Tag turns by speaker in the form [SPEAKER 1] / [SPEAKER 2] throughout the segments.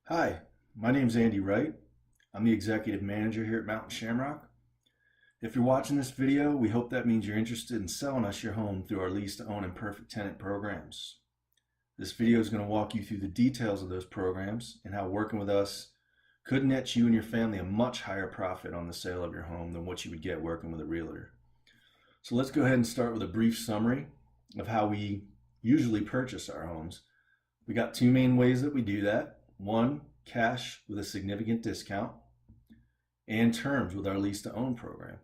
[SPEAKER 1] Hi, my name's Andy Wright. I'm the executive manager here at Mountain Shamrock. If you're watching this video, we hope that means you're interested in selling us your home through our Lease, Own and Perfect Tenant programs. This video is going to walk you through the details of those programs and how working with us could net you and your family a much higher profit on the sale of your home than what you would get working with a realtor. So let's go ahead and start with a brief summary of how we usually purchase our homes. We got two main ways that we do that. One, cash with a significant discount, and terms with our lease to own program.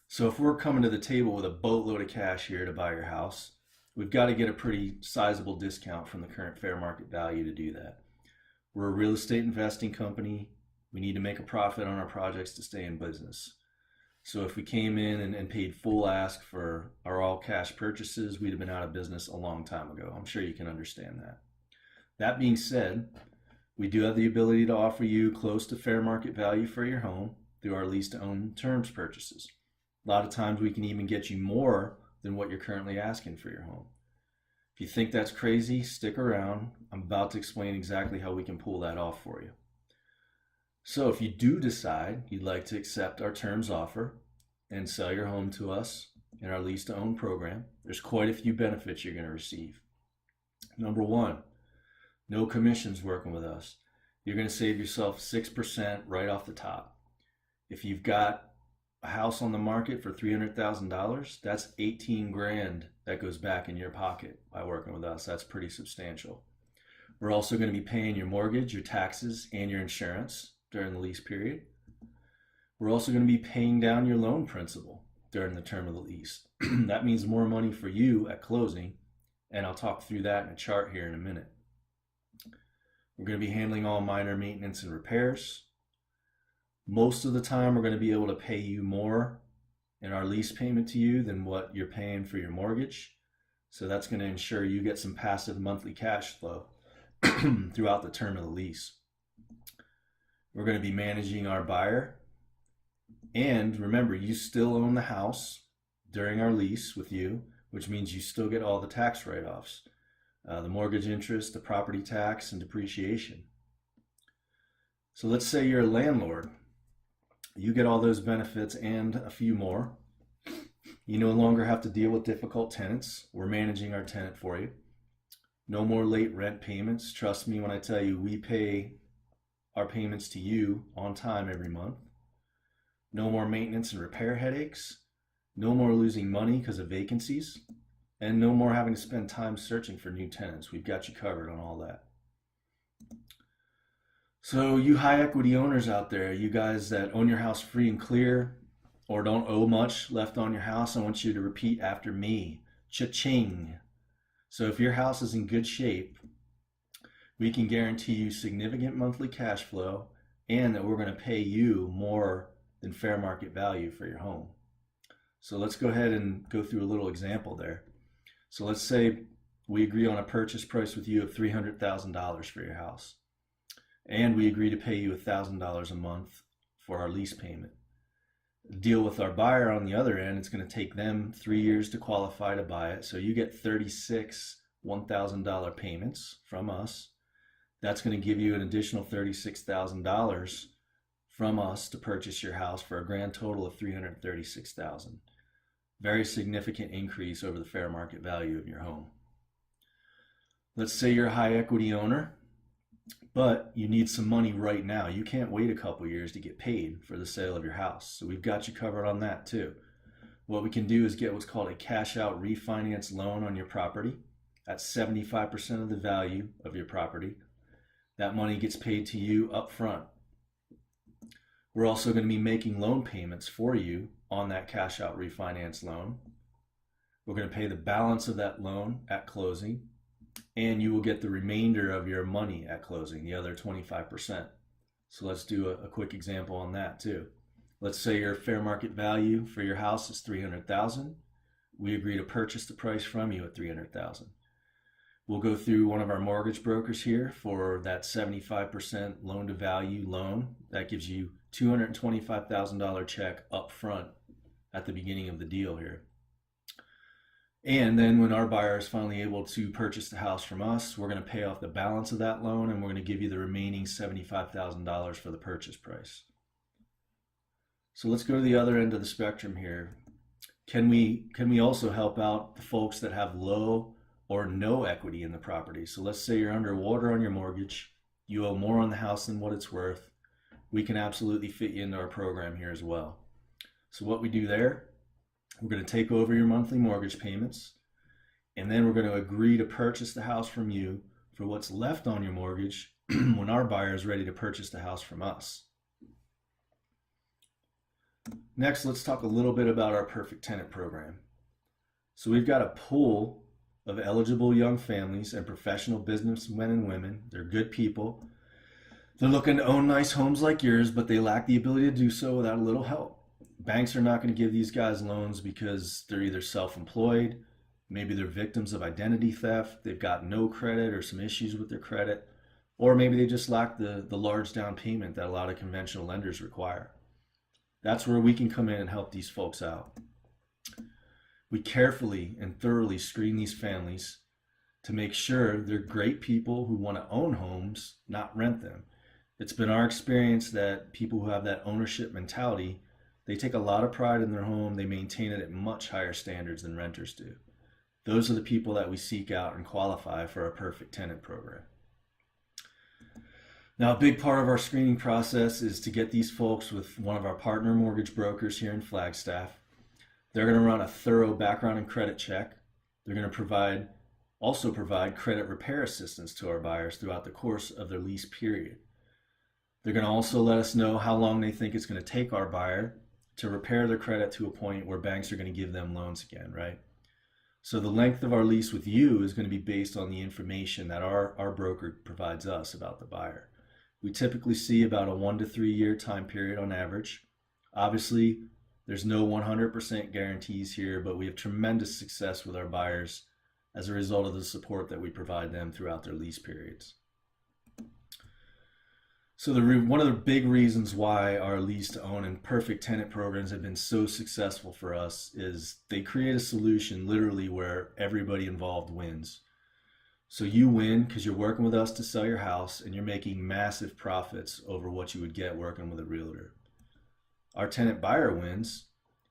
[SPEAKER 1] So if we're coming to the table with a boatload of cash here to buy your house, we've got to get a pretty sizable discount from the current fair market value to do that. We're a real estate investing company. We need to make a profit on our projects to stay in business. So if we came in and paid full ask for our all cash purchases, we'd have been out of business a long time ago. I'm sure you can understand that. That being said, we do have the ability to offer you close to fair market value for your home through our lease to own terms purchases. A lot of times we can even get you more than what you're currently asking for your home. If you think that's crazy, stick around. I'm about to explain exactly how we can pull that off for you. So if you do decide you'd like to accept our terms offer and sell your home to us in our lease to own program, there's quite a few benefits you're going to receive. Number one, no commissions working with us. You're going to save yourself 6% right off the top. If you've got a house on the market for $300,000, that's 18 grand that goes back in your pocket by working with us. That's pretty substantial. We're also going to be paying your mortgage, your taxes, and your insurance during the lease period. We're also going to be paying down your loan principal during the term of the lease. That means more money for you at closing, and I'll talk through that in a chart here in a minute. We're going to be handling all minor maintenance and repairs. Most of the time, we're going to be able to pay you more in our lease payment to you than what you're paying for your mortgage. So that's going to ensure you get some passive monthly cash flow throughout the term of the lease. We're going to be managing our buyer. And remember, you still own the house during our lease with you, which means you still get all the tax write-offs. The mortgage interest, the property tax, and depreciation. So let's say you're a landlord. You get all those benefits and a few more. You no longer have to deal with difficult tenants. We're managing our tenant for you. No more late rent payments. Trust me when I tell you we pay our payments to you on time every month. No more maintenance and repair headaches. No more losing money because of vacancies. And no more having to spend time searching for new tenants. We've got you covered on all that. So you high equity owners out there, you guys that own your house free and clear or don't owe much left on your house, I want you to repeat after me. Cha-ching. So if your house is in good shape, we can guarantee you significant monthly cash flow and that we're going to pay you more than fair market value for your home. So let's go ahead and go through a little example there. So let's say we agree on a purchase price with you of $300,000 for your house. And we agree to pay you $1,000 a month for our lease payment. Deal with our buyer on the other end, it's going to take them 3 years to qualify to buy it. So you get 36 $1,000 payments from us. That's going to give you an additional $36,000 from us to purchase your house for a grand total of $336,000. Very significant increase over the fair market value of your home. Let's say you're a high equity owner, but you need some money right now. You can't wait a couple years to get paid for the sale of your house. So we've got you covered on that too. What we can do is get what's called a cash out refinance loan on your property. That's 75% of the value of your property. That money gets paid to you up front. We're also going to be making loan payments for you on that cash out refinance loan. We're going to pay the balance of that loan at closing, and you will get the remainder of your money at closing, the other 25%. So let's do a quick example on that too. Let's say your fair market value for your house is $300,000. We agree to purchase the price from you at $300,000. We'll go through one of our mortgage brokers here for that 75% loan to value loan. That gives you $225,000 check up front at the beginning of the deal here. And then when our buyer is finally able to purchase the house from us, we're going to pay off the balance of that loan, and we're going to give you the remaining $75,000 for the purchase price. So let's go to the other end of the spectrum here. Can we also help out the folks that have low or no equity in the property? So let's say you're underwater on your mortgage, you owe more on the house than what it's worth. We can absolutely fit you into our program here as well. So what we do there, we're going to take over your monthly mortgage payments, and then we're going to agree to purchase the house from you for what's left on your mortgage when our buyer is ready to purchase the house from us. Next, let's talk a little bit about our Perfect Tenant program. So we've got a pool of eligible young families and professional businessmen and women. They're good people. They're looking to own nice homes like yours, but they lack the ability to do so without a little help. Banks are not going to give these guys loans because they're either self-employed, maybe they're victims of identity theft, they've got no credit or some issues with their credit, or maybe they just lack the large down payment that a lot of conventional lenders require. That's where we can come in and help these folks out. We carefully and thoroughly screen these families to make sure they're great people who want to own homes, not rent them. It's been our experience that people who have that ownership mentality, they take a lot of pride in their home. They maintain it at much higher standards than renters do. Those are the people that we seek out and qualify for our Perfect Tenant program. Now, a big part of our screening process is to get these folks with one of our partner mortgage brokers here in Flagstaff. They're going to run a thorough background and credit check. They're going to also provide credit repair assistance to our buyers throughout the course of their lease period. They're going to also let us know how long they think it's going to take our buyer to repair their credit to a point where banks are going to give them loans again, right? So the length of our lease with you is going to be based on the information that our broker provides us about the buyer. We typically see about a 1 to 3 year time period on average. Obviously, there's no 100% guarantees here, but we have tremendous success with our buyers as a result of the support that we provide them throughout their lease periods. So one of the big reasons why our Lease to Own and Perfect Tenant programs have been so successful for us is they create a solution literally where everybody involved wins. So you win because you're working with us to sell your house and you're making massive profits over what you would get working with a realtor. Our tenant buyer wins.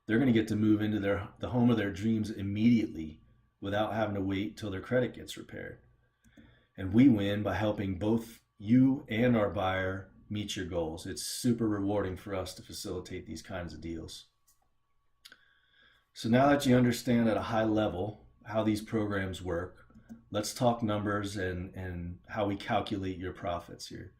[SPEAKER 1] They're going to get to move into the home of their dreams immediately without having to wait till their credit gets repaired. And we win by helping both you and our buyer meet your goals. It's super rewarding for us to facilitate these kinds of deals. So now that you understand at a high level how these programs work, let's talk numbers and how we calculate your profits here.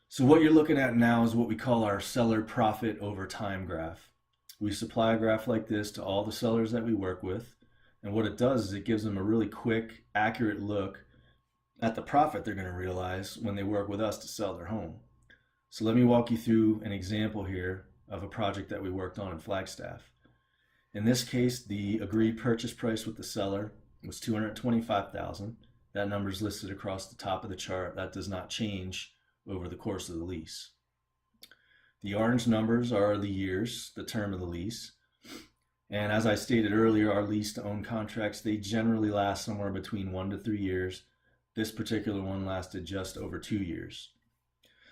[SPEAKER 1] So what you're looking at now is what we call our seller profit over time graph. We supply a graph like this to all the sellers that we work with. And what it does is it gives them a really quick, accurate look at the profit they're going to realize when they work with us to sell their home. So let me walk you through an example here of a project that we worked on in Flagstaff. In this case, the agreed purchase price with the seller was $225,000. That number is listed across the top of the chart. That does not change over the course of the lease. The orange numbers are the years, the term of the lease. And as I stated earlier, our lease to own contracts, they generally last somewhere between 1 to 3 years. This particular one lasted just over 2 years.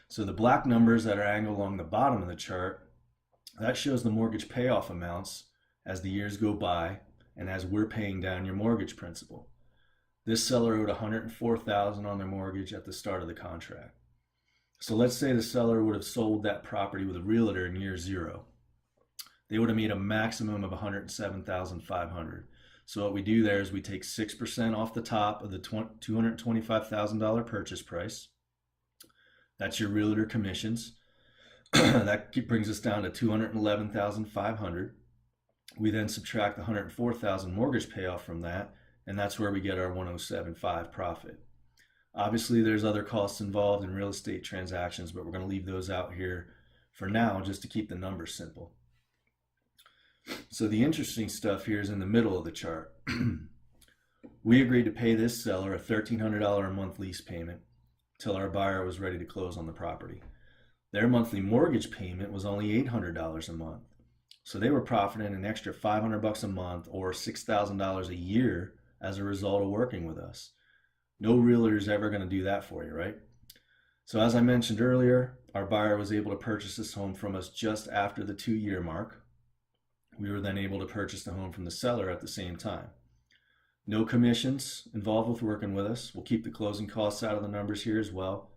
[SPEAKER 1] So the black numbers that are angled along the bottom of the chart, that shows the mortgage payoff amounts as the years go by and as we're paying down your mortgage principal. This seller owed $104,000 on their mortgage at the start of the contract. So let's say the seller would have sold that property with a realtor in year 0. They would have made a maximum of $107,500. So what we do there is we take 6% off the top of the $225,000 purchase price. That's your realtor commissions. That brings us down to $211,500. We then subtract the $104,000 mortgage payoff from that, and that's where we get our $107,500 profit. Obviously, there's other costs involved in real estate transactions, but we're going to leave those out here for now just to keep the numbers simple. So the interesting stuff here is in the middle of the chart. We agreed to pay this seller a $1,300 a month lease payment till our buyer was ready to close on the property. Their monthly mortgage payment was only $800 a month. So they were profiting an extra $500 a month or $6,000 a year as a result of working with us. No realtor is ever going to do that for you, right? So as I mentioned earlier, our buyer was able to purchase this home from us just after the 2-year mark. We were then able to purchase the home from the seller at the same time. No commissions involved with working with us. We'll keep the closing costs out of the numbers here as well.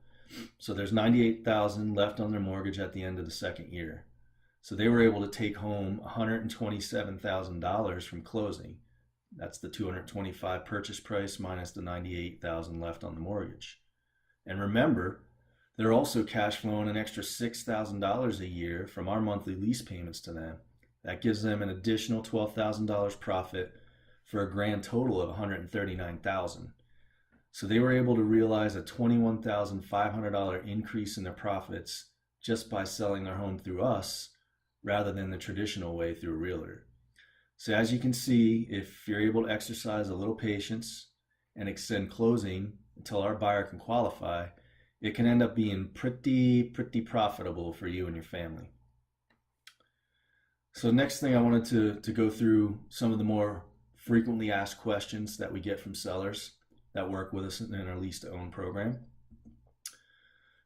[SPEAKER 1] So there's $98,000 left on their mortgage at the end of the second year. So they were able to take home $127,000 from closing. That's the $225,000 purchase price minus the $98,000 left on the mortgage. And remember, they're also cash flowing an extra $6,000 a year from our monthly lease payments to them. That gives them an additional $12,000 profit for a grand total of $139,000. So they were able to realize a $21,500 increase in their profits just by selling their home through us rather than the traditional way through a realtor. So as you can see, if you're able to exercise a little patience and extend closing until our buyer can qualify, it can end up being pretty profitable for you and your family. So next thing I wanted to go through some of the more frequently asked questions that we get from sellers that work with us in our Lease to Own program.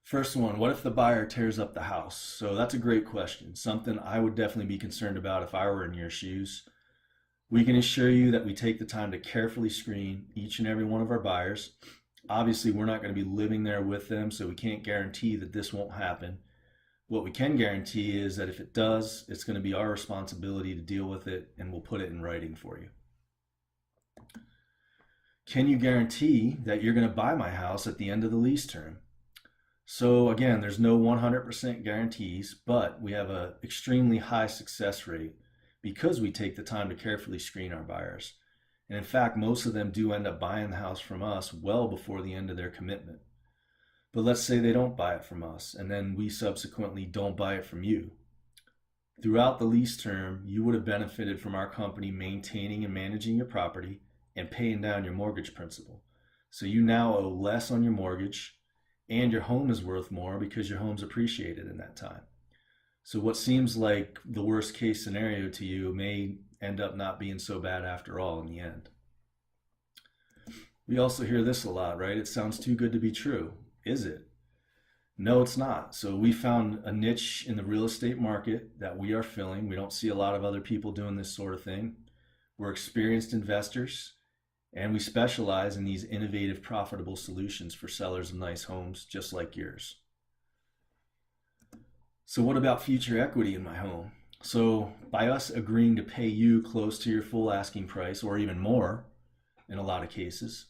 [SPEAKER 1] First one, what if the buyer tears up the house? So that's a great question, something I would definitely be concerned about if I were in your shoes. We can assure you that we take the time to carefully screen each and every one of our buyers. Obviously, we're not going to be living there with them, so we can't guarantee that this won't happen. What we can guarantee is that if it does, it's going to be our responsibility to deal with it, and we'll put it in writing for you. Can you guarantee that you're going to buy my house at the end of the lease term? So again, there's no 100% guarantees, but we have an extremely high success rate because we take the time to carefully screen our buyers. And in fact, most of them do end up buying the house from us well before the end of their commitment. But let's say they don't buy it from us, and then we subsequently don't buy it from you. Throughout the lease term, you would have benefited from our company maintaining and managing your property and paying down your mortgage principal. So you now owe less on your mortgage, and your home is worth more because your home's appreciated in that time. So what seems like the worst case scenario to you may end up not being so bad after all in the end. We also hear this a lot, right? It sounds too good to be true. Is it? No, it's not. So we found a niche in the real estate market that we are filling. We don't see a lot of other people doing this sort of thing. We're experienced investors, and we specialize in these innovative, profitable solutions for sellers of nice homes just like yours. So what about future equity in my home? So by us agreeing to pay you close to your full asking price or even more in a lot of cases,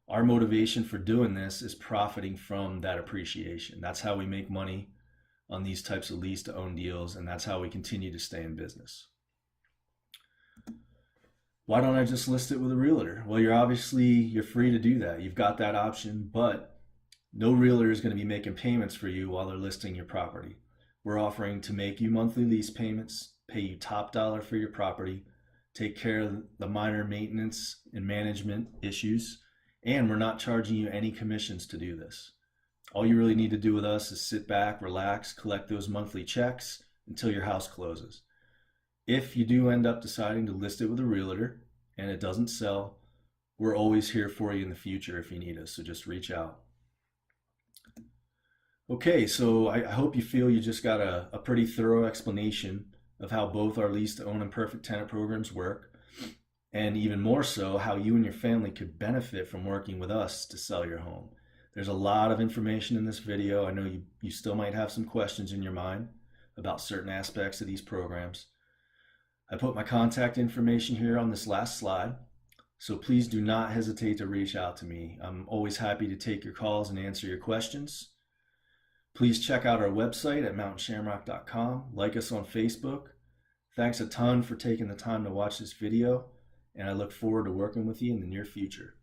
[SPEAKER 1] our motivation for doing this is profiting from that appreciation. That's how we make money on these types of lease to own deals, and that's how we continue to stay in business. Why don't I just list it with a realtor? Well, you're free to do that. You've got that option, but no realtor is going to be making payments for you while they're listing your property. We're offering to make you monthly lease payments, pay you top dollar for your property, take care of the minor maintenance and management issues, and we're not charging you any commissions to do this. All you really need to do with us is sit back, relax, collect those monthly checks until your house closes. If you do end up deciding to list it with a realtor and it doesn't sell, we're always here for you in the future if you need us, so just reach out. Okay, so I hope you feel you just got a pretty thorough explanation of how both our Lease to Own and Perfect Tenant programs work, and even more so, how you and your family could benefit from working with us to sell your home. There's a lot of information in this video. I know you still might have some questions in your mind about certain aspects of these programs. I put my contact information here on this last slide, so please do not hesitate to reach out to me. I'm always happy to take your calls and answer your questions. Please check out our website at mountainshamrock.com. Like us on Facebook. Thanks a ton for taking the time to watch this video, and I look forward to working with you in the near future.